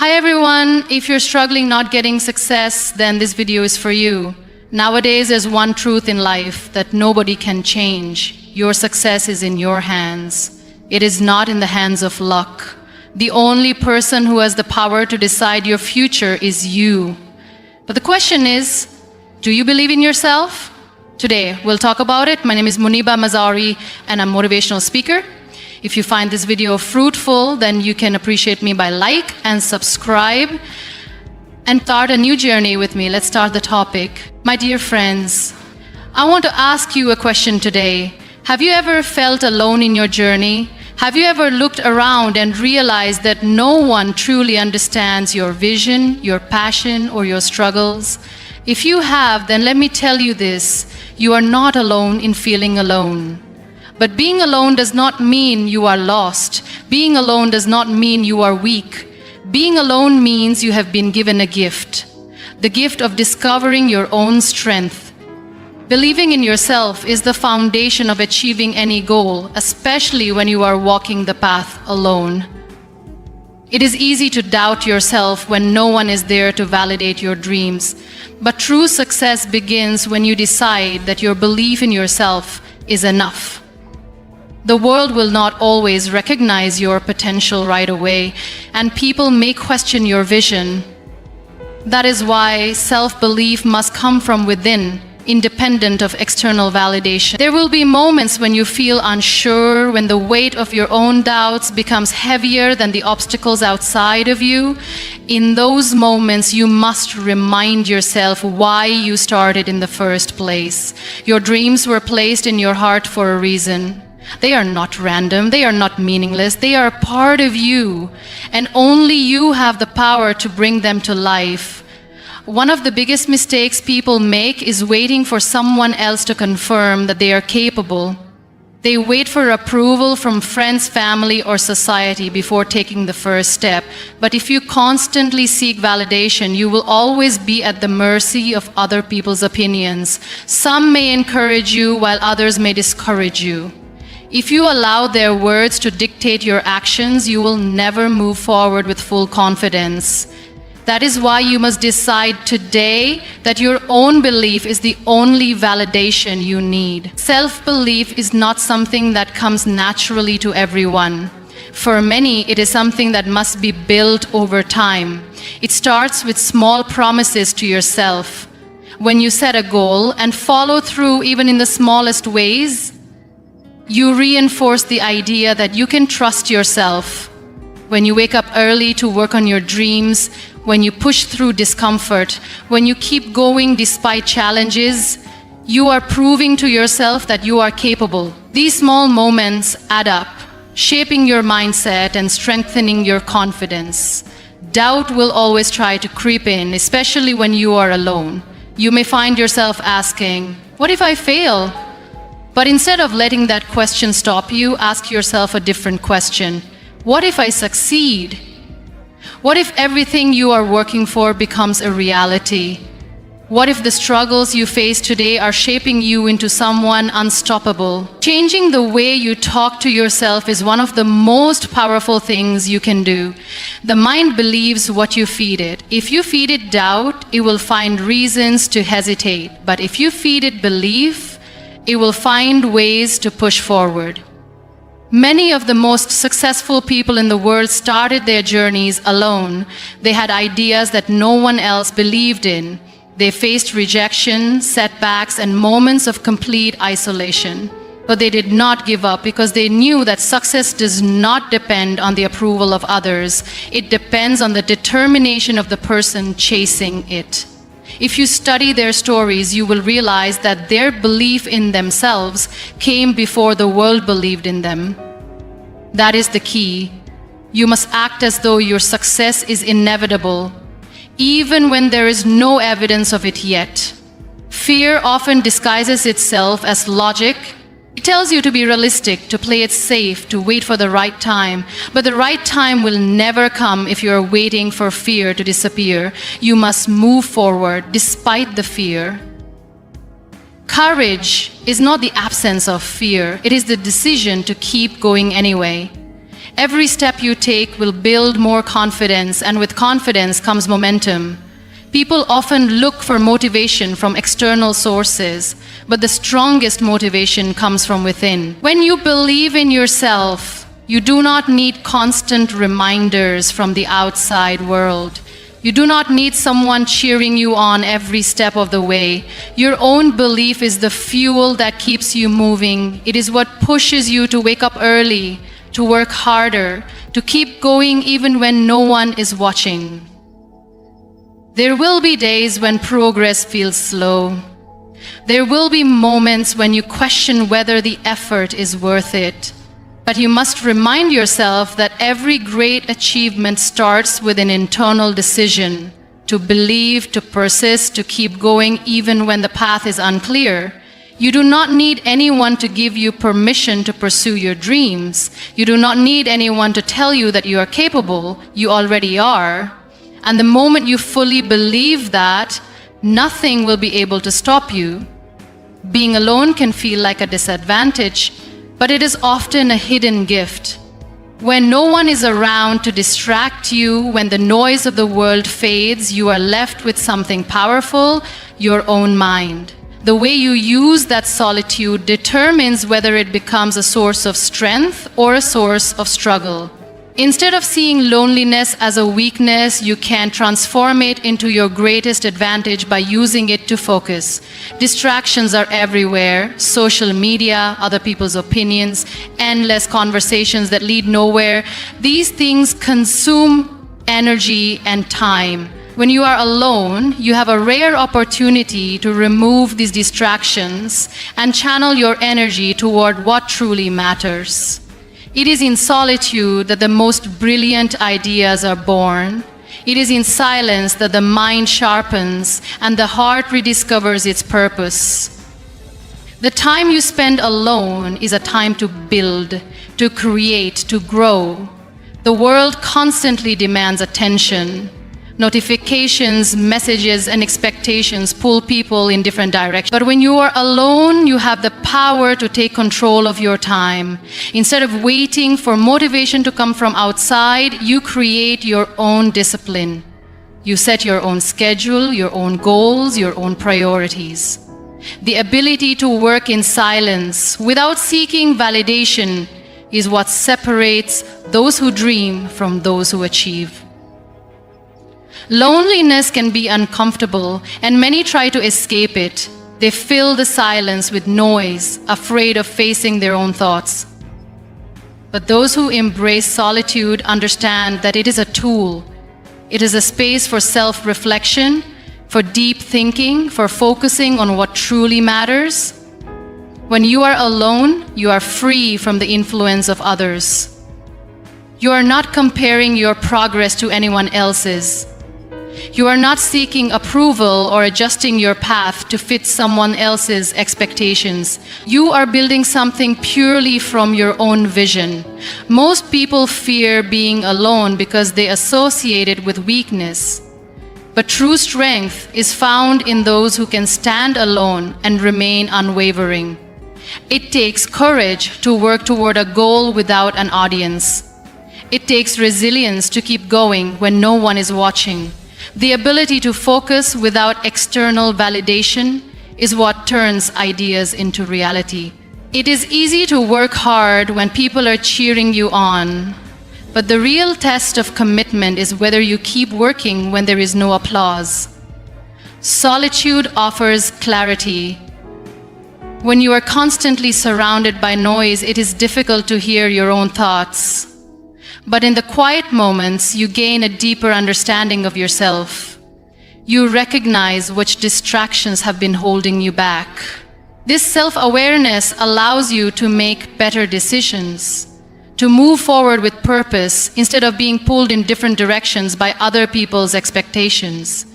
Hi everyone, if you're struggling not getting success, then this video is for you. Nowadays, there's one truth in life that nobody can change. Your success is in your hands. It is not in the hands of luck. The only person who has the power to decide your future is you. But the question is, do you believe in yourself? Today, we'll talk about it. My name is Muniba Mazari, and I'm a motivational speaker. If you find this video fruitful, then you can appreciate me by like and subscribe and start a new journey with me. Let's start the topic. My dear friends, I want to ask you a question today. Have you ever felt alone in your journey? Have you ever looked around and realized that no one truly understands your vision, your passion, or your struggles? If you have, then let me tell you this: you are not alone in feeling alone. But being alone does not mean you are lost. Being alone does not mean you are weak. Being alone means you have been given a gift, the gift of discovering your own strength. Believing in yourself is the foundation of achieving any goal, especially when you are walking the path alone. It is easy to doubt yourself when no one is there to validate your dreams. But true success begins when you decide that your belief in yourself is enough. The world will not always recognize your potential right away, and people may question your vision. That is why self-belief must come from within, independent of external validation. There will be moments when you feel unsure, when the weight of your own doubts becomes heavier than the obstacles outside of you. In those moments, you must remind yourself why you started in the first place. Your dreams were placed in your heart for a reason. They are not random, they are not meaningless, they are a part of you, and only you have the power to bring them to life. One of the biggest mistakes people make is waiting for someone else to confirm that they are capable. They wait for approval from friends, family, or society before taking the first step. But if you constantly seek validation, you will always be at the mercy of other people's opinions. Some may encourage you while others may discourage you. If you allow their words to dictate your actions, you will never move forward with full confidence. That is why you must decide today that your own belief is the only validation you need. Self-belief is not something that comes naturally to everyone. For many, it is something that must be built over time. It starts with small promises to yourself. When you set a goal and follow through even in the smallest ways, you reinforce the idea that you can trust yourself. When you wake up early to work on your dreams, when you push through discomfort, when you keep going despite challenges, you are proving to yourself that you are capable. These small moments add up, shaping your mindset and strengthening your confidence. Doubt will always try to creep in, especially when you are alone. You may find yourself asking, "What if I fail?" But instead of letting that question stop you, ask yourself a different question. What if I succeed? What if everything you are working for becomes a reality? What if the struggles you face today are shaping you into someone unstoppable? Changing the way you talk to yourself is one of the most powerful things you can do. The mind believes what you feed it. If you feed it doubt, it will find reasons to hesitate. But if you feed it belief, it will find ways to push forward. Many of the most successful people in the world started their journeys alone. They had ideas that no one else believed in. They faced rejection, setbacks, and moments of complete isolation. But they did not give up because they knew that success does not depend on the approval of others. It depends on the determination of the person chasing it. If you study their stories, you will realize that their belief in themselves came before the world believed in them. That is the key. You must act as though your success is inevitable, even when there is no evidence of it yet. Fear often disguises itself as logic. It tells you to be realistic, to play it safe, to wait for the right time. But the right time will never come if you are waiting for fear to disappear. You must move forward despite the fear. Courage is not the absence of fear. It is the decision to keep going anyway. Every step you take will build more confidence, and with confidence comes momentum. People often look for motivation from external sources, but the strongest motivation comes from within. When you believe in yourself, you do not need constant reminders from the outside world. You do not need someone cheering you on every step of the way. Your own belief is the fuel that keeps you moving. It is what pushes you to wake up early, to work harder, to keep going even when no one is watching. There will be days when progress feels slow. There will be moments when you question whether the effort is worth it. But you must remind yourself that every great achievement starts with an internal decision to believe, to persist, to keep going even when the path is unclear. You do not need anyone to give you permission to pursue your dreams. You do not need anyone to tell you that you are capable. You already are. And the moment you fully believe that, nothing will be able to stop you. Being alone can feel like a disadvantage, but it is often a hidden gift. When no one is around to distract you, when the noise of the world fades, you are left with something powerful, your own mind. The way you use that solitude determines whether it becomes a source of strength or a source of struggle. Instead of seeing loneliness as a weakness, you can transform it into your greatest advantage by using it to focus. Distractions are everywhere: social media, other people's opinions, endless conversations that lead nowhere. These things consume energy and time. When you are alone, you have a rare opportunity to remove these distractions and channel your energy toward what truly matters. It is in solitude that the most brilliant ideas are born. It is in silence that the mind sharpens and the heart rediscovers its purpose. The time you spend alone is a time to build, to create, to grow. The world constantly demands attention. Notifications, messages, and expectations pull people in different directions. But when you are alone, you have the power to take control of your time. Instead of waiting for motivation to come from outside, you create your own discipline. You set your own schedule, your own goals, your own priorities. The ability to work in silence without seeking validation is what separates those who dream from those who achieve. Loneliness can be uncomfortable, and many try to escape it. They fill the silence with noise, afraid of facing their own thoughts. But those who embrace solitude understand that it is a tool. It is a space for self-reflection, for deep thinking, for focusing on what truly matters. When you are alone, you are free from the influence of others. You are not comparing your progress to anyone else's. You are not seeking approval or adjusting your path to fit someone else's expectations. You are building something purely from your own vision. Most people fear being alone because they associate it with weakness. But true strength is found in those who can stand alone and remain unwavering. It takes courage to work toward a goal without an audience. It takes resilience to keep going when no one is watching. The ability to focus without external validation is what turns ideas into reality. It is easy to work hard when people are cheering you on, but the real test of commitment is whether you keep working when there is no applause. Solitude offers clarity. When you are constantly surrounded by noise, it is difficult to hear your own thoughts. But in the quiet moments, you gain a deeper understanding of yourself. You recognize which distractions have been holding you back. This self-awareness allows you to make better decisions, to move forward with purpose instead of being pulled in different directions by other people's expectations.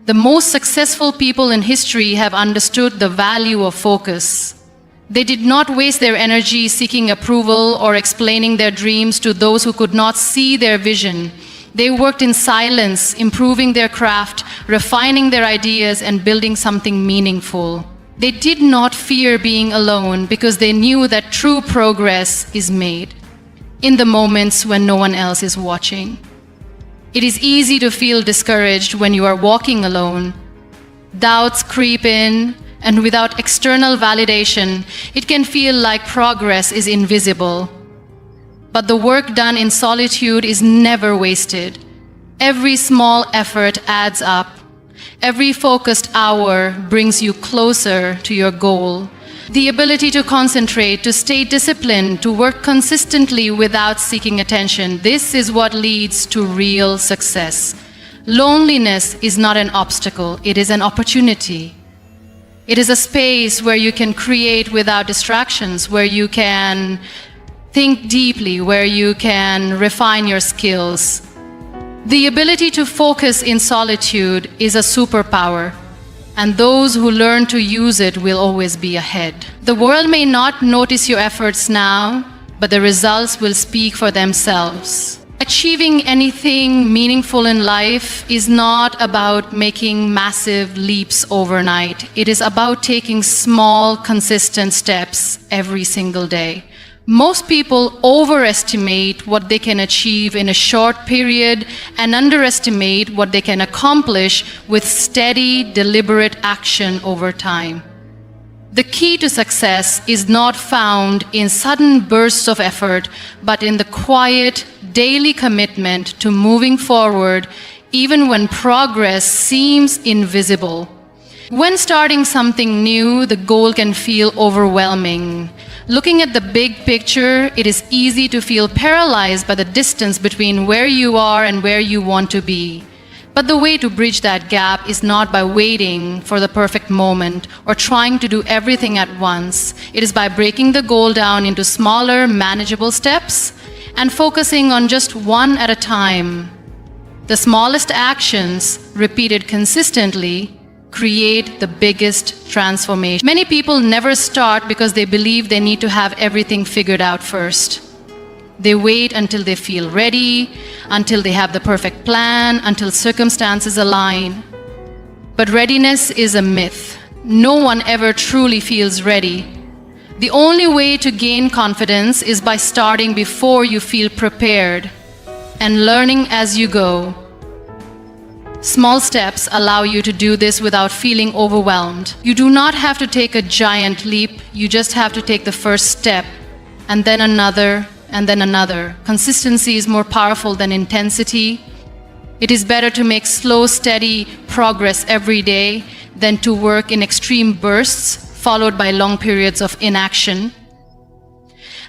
The most successful people in history have understood the value of focus. They did not waste their energy seeking approval or explaining their dreams to those who could not see their vision. They worked in silence, improving their craft, refining their ideas, and building something meaningful. They did not fear being alone because they knew that true progress is made. in the moments when no one else is watching. It is easy to feel discouraged when you are walking alone. Doubts creep in, and without external validation, it can feel like progress is invisible. But the work done in solitude is never wasted. Every small effort adds up. Every focused hour brings you closer to your goal. The ability to concentrate, to stay disciplined, to work consistently without seeking attention, this is what leads to real success. Loneliness is not an obstacle, it is an opportunity. It is a space where you can create without distractions, where you can think deeply, where you can refine your skills. The ability to focus in solitude is a superpower, and those who learn to use it will always be ahead. The world may not notice your efforts now, but the results will speak for themselves. Achieving anything meaningful in life is not about making massive leaps overnight. It is about taking small, consistent steps every single day. Most people overestimate what they can achieve in a short period and underestimate what they can accomplish with steady, deliberate action over time. The key to success is not found in sudden bursts of effort, but in the quiet, daily commitment to moving forward even when progress seems invisible. When starting something new, the goal can feel overwhelming. Looking at the big picture, it is easy to feel paralyzed by the distance between where you are and where you want to be. But the way to bridge that gap is not by waiting for the perfect moment or trying to do everything at once. It is by breaking the goal down into smaller, manageable steps and focusing on just one at a time. The smallest actions, repeated consistently, create the biggest transformation. Many people never start because they believe they need to have everything figured out first. They wait until they feel ready, until they have the perfect plan, until circumstances align. But readiness is a myth. No one ever truly feels ready. The only way to gain confidence is by starting before you feel prepared and learning as you go. Small steps allow you to do this without feeling overwhelmed. You do not have to take a giant leap, you just have to take the first step, and then another, and then another. Consistency is more powerful than intensity. It is better to make slow, steady progress every day than to work in extreme bursts, followed by long periods of inaction.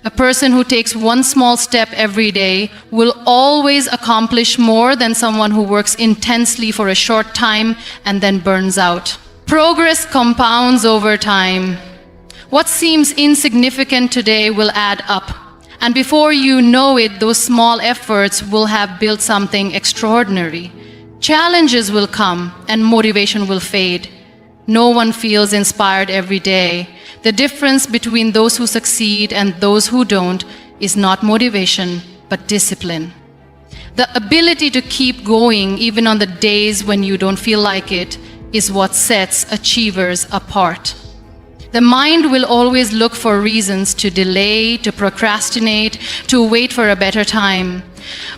A person who takes one small step every day will always accomplish more than someone who works intensely for a short time and then burns out. Progress compounds over time. What seems insignificant today will add up. And before you know it, those small efforts will have built something extraordinary. Challenges will come and motivation will fade. No one feels inspired every day. The difference between those who succeed and those who don't is not motivation, but discipline. The ability to keep going even on the days when you don't feel like it is what sets achievers apart. The mind will always look for reasons to delay, to procrastinate, to wait for a better time.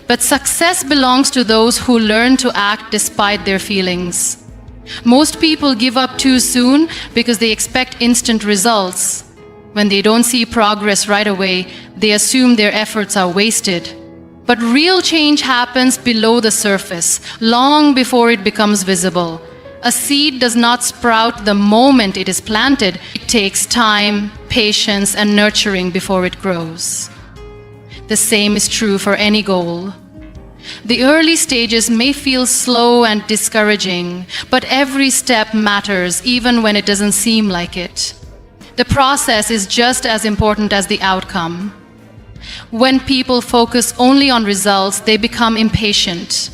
But success belongs to those who learn to act despite their feelings. Most people give up too soon because they expect instant results. When they don't see progress right away, they assume their efforts are wasted. But real change happens below the surface, long before it becomes visible. A seed does not sprout the moment it is planted. It takes time, patience, and nurturing before it grows. The same is true for any goal. The early stages may feel slow and discouraging, but every step matters, even when it doesn't seem like it. The process is just as important as the outcome. When people focus only on results, they become impatient.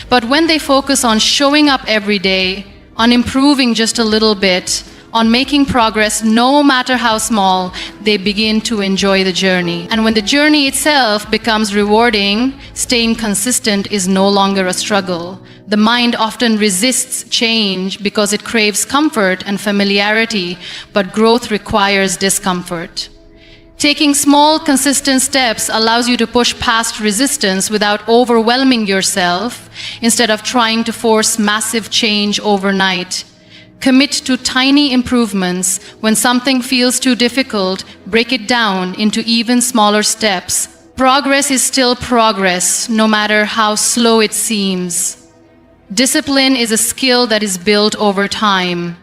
But when they focus on showing up every day, on improving just a little bit, on making progress no matter how small, they begin to enjoy the journey. And when the journey itself becomes rewarding, staying consistent is no longer a struggle. The mind often resists change because it craves comfort and familiarity, but growth requires discomfort. Taking small, consistent steps allows you to push past resistance without overwhelming yourself, instead of trying to force massive change overnight. Commit to tiny improvements. When something feels too difficult, break it down into even smaller steps. Progress is still progress, no matter how slow it seems. Discipline is a skill that is built over time.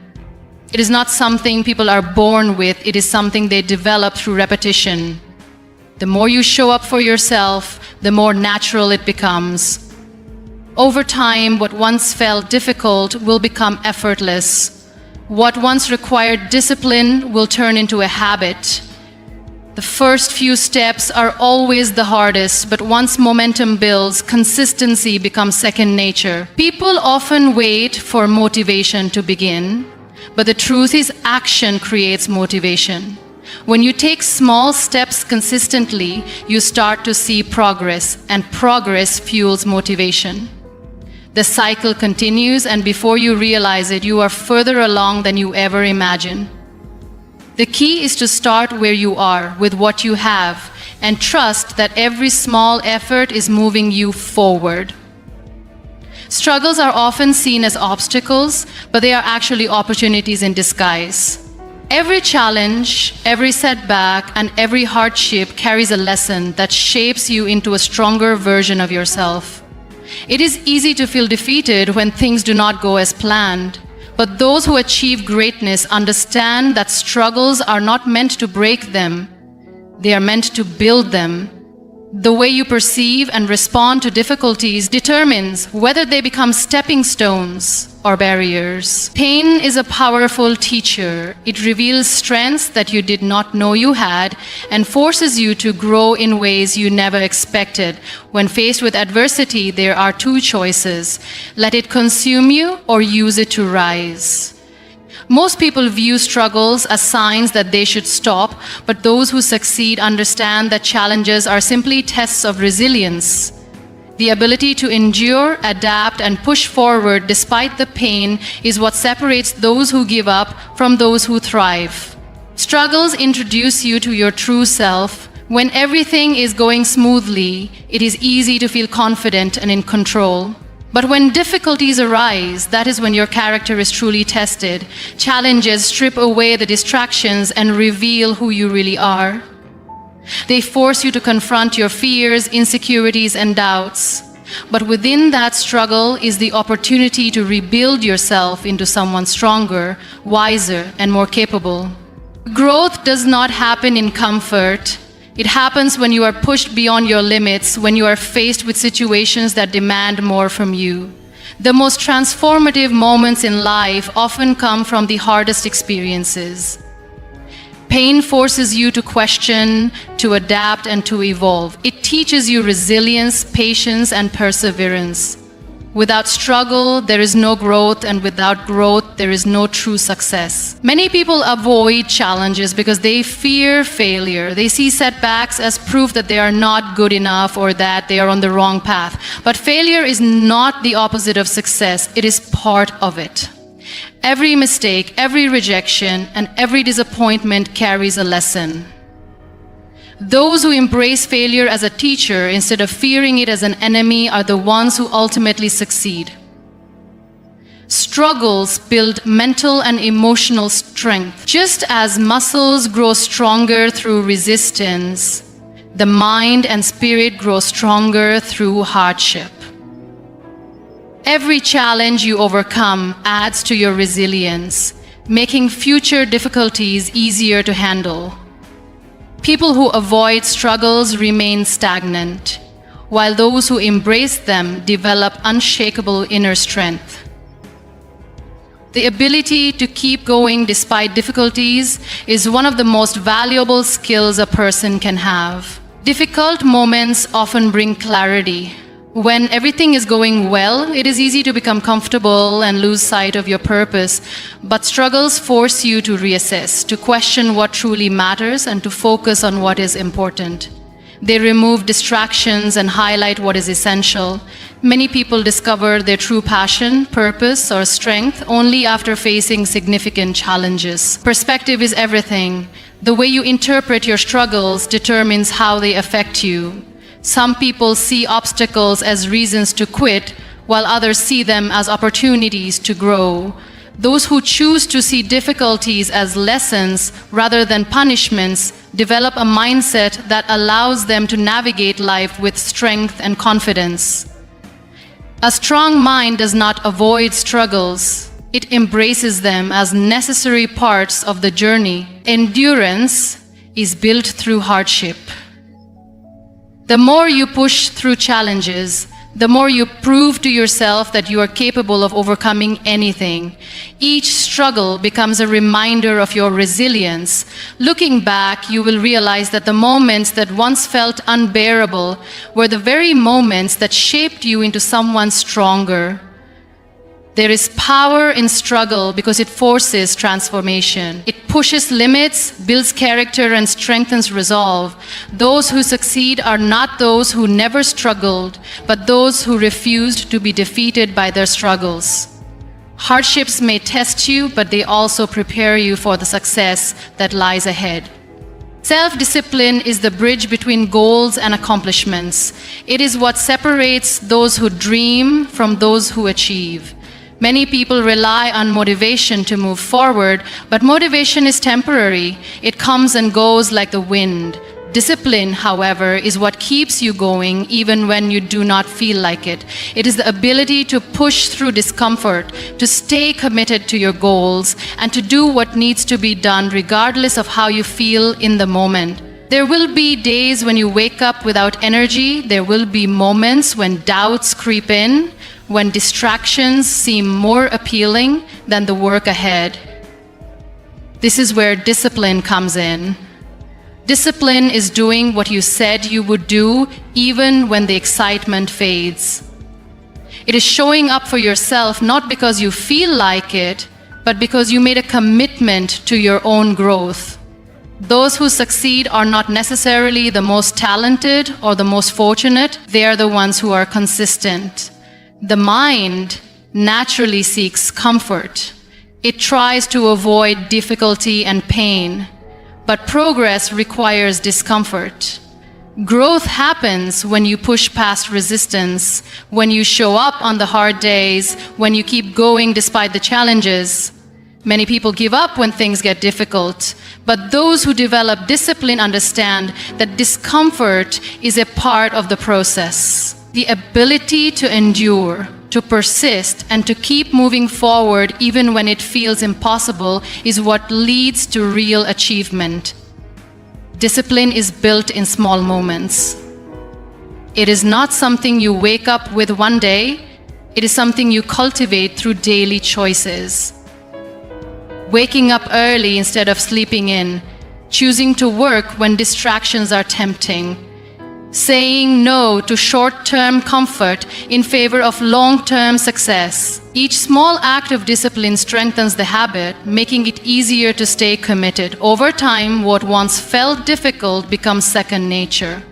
It is not something people are born with, it is something they develop through repetition. The more you show up for yourself, the more natural it becomes. Over time, what once felt difficult will become effortless. What once required discipline will turn into a habit. The first few steps are always the hardest, but once momentum builds, consistency becomes second nature. People often wait for motivation to begin, but the truth is action creates motivation. When you take small steps consistently, you start to see progress, and progress fuels motivation. The cycle continues, and before you realize it, you are further along than you ever imagined. The key is to start where you are, with what you have, and trust that every small effort is moving you forward. Struggles are often seen as obstacles, but they are actually opportunities in disguise. Every challenge, every setback, and every hardship carries a lesson that shapes you into a stronger version of yourself. It is easy to feel defeated when things do not go as planned, but those who achieve greatness understand that struggles are not meant to break them, they are meant to build them. The way you perceive and respond to difficulties determines whether they become stepping stones or barriers. Pain is a powerful teacher. It reveals strengths that you did not know you had and forces you to grow in ways you never expected. When faced with adversity, there are two choices: let it consume you or use it to rise. Most people view struggles as signs that they should stop, but those who succeed understand that challenges are simply tests of resilience. The ability to endure, adapt, and push forward despite the pain is what separates those who give up from those who thrive. Struggles introduce you to your true self. When everything is going smoothly, it is easy to feel confident and in control. But when difficulties arise, that is when your character is truly tested. Challenges strip away the distractions and reveal who you really are. They force you to confront your fears, insecurities, and doubts. But within that struggle is the opportunity to rebuild yourself into someone stronger, wiser, and more capable. Growth does not happen in comfort. It happens when you are pushed beyond your limits, when you are faced with situations that demand more from you. The most transformative moments in life often come from the hardest experiences. Pain forces you to question, to adapt, and to evolve. It teaches you resilience, patience, and perseverance. Without struggle, there is no growth, and without growth, there is no true success. Many people avoid challenges because they fear failure. They see setbacks as proof that they are not good enough or that they are on the wrong path. But failure is not the opposite of success. It is part of it. Every mistake, every rejection, and every disappointment carries a lesson. Those who embrace failure as a teacher instead of fearing it as an enemy are the ones who ultimately succeed. Struggles build mental and emotional strength. Just as muscles grow stronger through resistance, the mind and spirit grow stronger through hardship. Every challenge you overcome adds to your resilience, making future difficulties easier to handle. People who avoid struggles remain stagnant, while those who embrace them develop unshakable inner strength. The ability to keep going despite difficulties is one of the most valuable skills a person can have. Difficult moments often bring clarity. When everything is going well, it is easy to become comfortable and lose sight of your purpose, but struggles force you to reassess, to question what truly matters, and to focus on what is important. They remove distractions and highlight what is essential. Many people discover their true passion, purpose, or strength only after facing significant challenges. Perspective is everything. The way you interpret your struggles determines how they affect you. Some people see obstacles as reasons to quit, while others see them as opportunities to grow. Those who choose to see difficulties as lessons rather than punishments develop a mindset that allows them to navigate life with strength and confidence. A strong mind does not avoid struggles. It embraces them as necessary parts of the journey. Endurance is built through hardship. The more you push through challenges, the more you prove to yourself that you are capable of overcoming anything. Each struggle becomes a reminder of your resilience. Looking back, you will realize that the moments that once felt unbearable were the very moments that shaped you into someone stronger. There is power in struggle because it forces transformation. It pushes limits, builds character, and strengthens resolve. Those who succeed are not those who never struggled, but those who refused to be defeated by their struggles. Hardships may test you, but they also prepare you for the success that lies ahead. Self-discipline is the bridge between goals and accomplishments. It is what separates those who dream from those who achieve. Many people rely on motivation to move forward, but motivation is temporary. It comes and goes like the wind. Discipline, however, is what keeps you going even when you do not feel like it. It is the ability to push through discomfort, to stay committed to your goals, and to do what needs to be done regardless of how you feel in the moment. There will be days when you wake up without energy. There will be moments when doubts creep in, when distractions seem more appealing than the work ahead. This is where discipline comes in. Discipline is doing what you said you would do even when the excitement fades. It is showing up for yourself not because you feel like it, but because you made a commitment to your own growth. Those who succeed are not necessarily the most talented or the most fortunate. They are the ones who are consistent. The mind naturally seeks comfort. It tries to avoid difficulty and pain, but progress requires discomfort. Growth happens when you push past resistance, when you show up on the hard days, when you keep going despite the challenges. Many people give up when things get difficult, but those who develop discipline understand that discomfort is a part of the process. The ability to endure, to persist, and to keep moving forward even when it feels impossible is what leads to real achievement. Discipline is built in small moments. It is not something you wake up with one day. It is something you cultivate through daily choices. Waking up early instead of sleeping in, choosing to work when distractions are tempting, saying no to short-term comfort in favor of long-term success. Each small act of discipline strengthens the habit, making it easier to stay committed. Over time, what once felt difficult becomes second nature.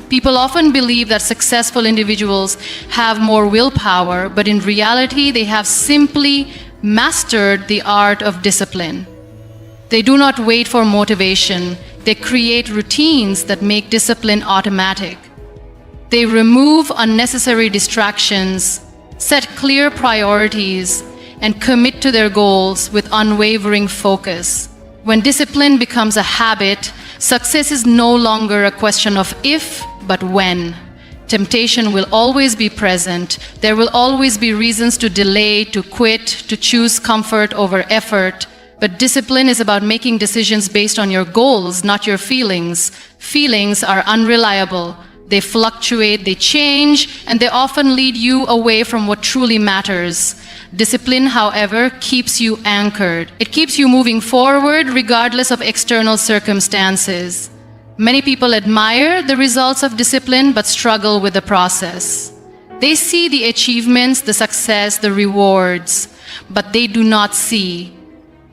People often believe that successful individuals have more willpower, but in reality, they have simply mastered the art of discipline. They do not wait for motivation. They create routines that make discipline automatic. They remove unnecessary distractions, set clear priorities, and commit to their goals with unwavering focus. When discipline becomes a habit, success is no longer a question of if, but when. Temptation will always be present. There will always be reasons to delay, to quit, to choose comfort over effort. But discipline is about making decisions based on your goals, not your feelings. Feelings are unreliable. They fluctuate, they change, and they often lead you away from what truly matters. Discipline, however, keeps you anchored. It keeps you moving forward regardless of external circumstances. Many people admire the results of discipline but struggle with the process. They see the achievements, the success, the rewards, but they do not see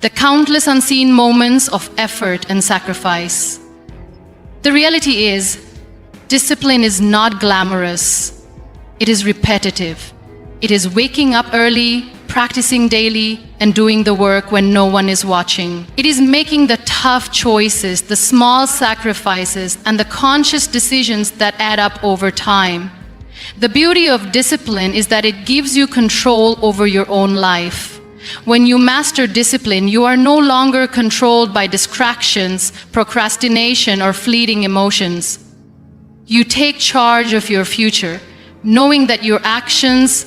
the countless unseen moments of effort and sacrifice. The reality is, discipline is not glamorous. It is repetitive. It is waking up early, practicing daily, and doing the work when no one is watching. It is making the tough choices, the small sacrifices, and the conscious decisions that add up over time. The beauty of discipline is that it gives you control over your own life. When you master discipline, you are no longer controlled by distractions, procrastination, or fleeting emotions. You take charge of your future, knowing that your actions,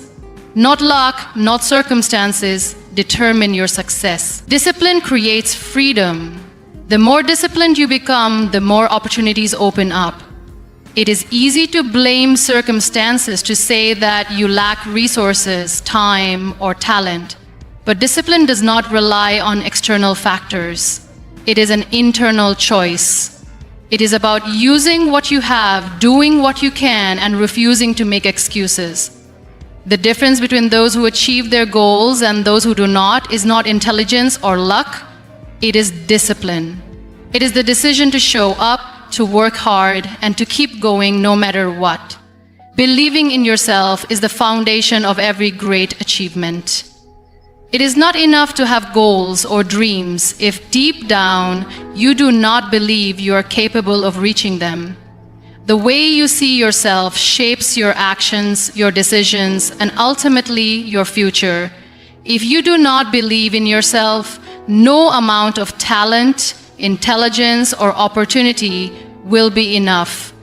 not luck, not circumstances, determine your success. Discipline creates freedom. The more disciplined you become, the more opportunities open up. It is easy to blame circumstances, to say that you lack resources, time, or talent. But discipline does not rely on external factors. It is an internal choice. It is about using what you have, doing what you can, and refusing to make excuses. The difference between those who achieve their goals and those who do not is not intelligence or luck. It is discipline. It is the decision to show up, to work hard, and to keep going no matter what. Believing in yourself is the foundation of every great achievement. It is not enough to have goals or dreams if deep down you do not believe you are capable of reaching them. The way you see yourself shapes your actions, your decisions, and ultimately your future. If you do not believe in yourself, no amount of talent, intelligence, or opportunity will be enough.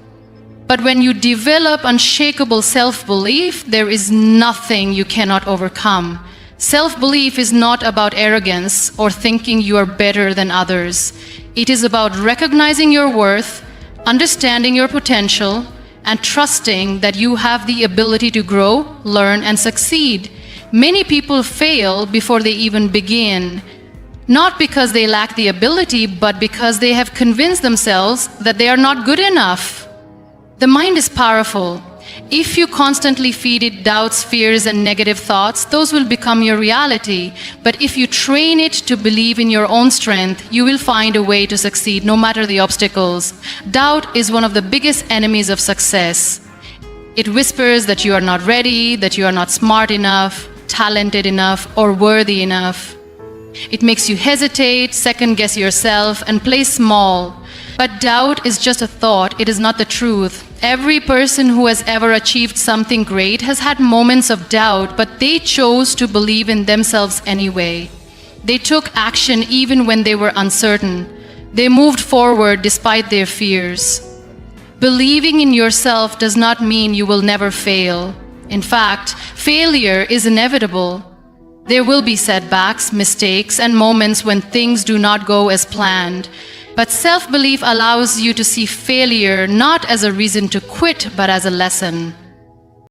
But when you develop unshakable self-belief, there is nothing you cannot overcome. Self-belief is not about arrogance or thinking you are better than others. It is about recognizing your worth, understanding your potential, and trusting that you have the ability to grow, learn, and succeed. Many people fail before they even begin, not because they lack the ability, but because they have convinced themselves that they are not good enough. The mind is powerful. If you constantly feed it doubts, fears, and negative thoughts, those will become your reality. But if you train it to believe in your own strength, you will find a way to succeed no matter the obstacles. Doubt is one of the biggest enemies of success. It whispers that you are not ready, that you are not smart enough, talented enough, or worthy enough. It makes you hesitate, second-guess yourself, and play small. But doubt is just a thought, it is not the truth. Every person who has ever achieved something great has had moments of doubt, but they chose to believe in themselves anyway. They took action even when they were uncertain. They moved forward despite their fears. Believing in yourself does not mean you will never fail. In fact, failure is inevitable. There will be setbacks, mistakes, and moments when things do not go as planned. But self-belief allows you to see failure not as a reason to quit, but as a lesson.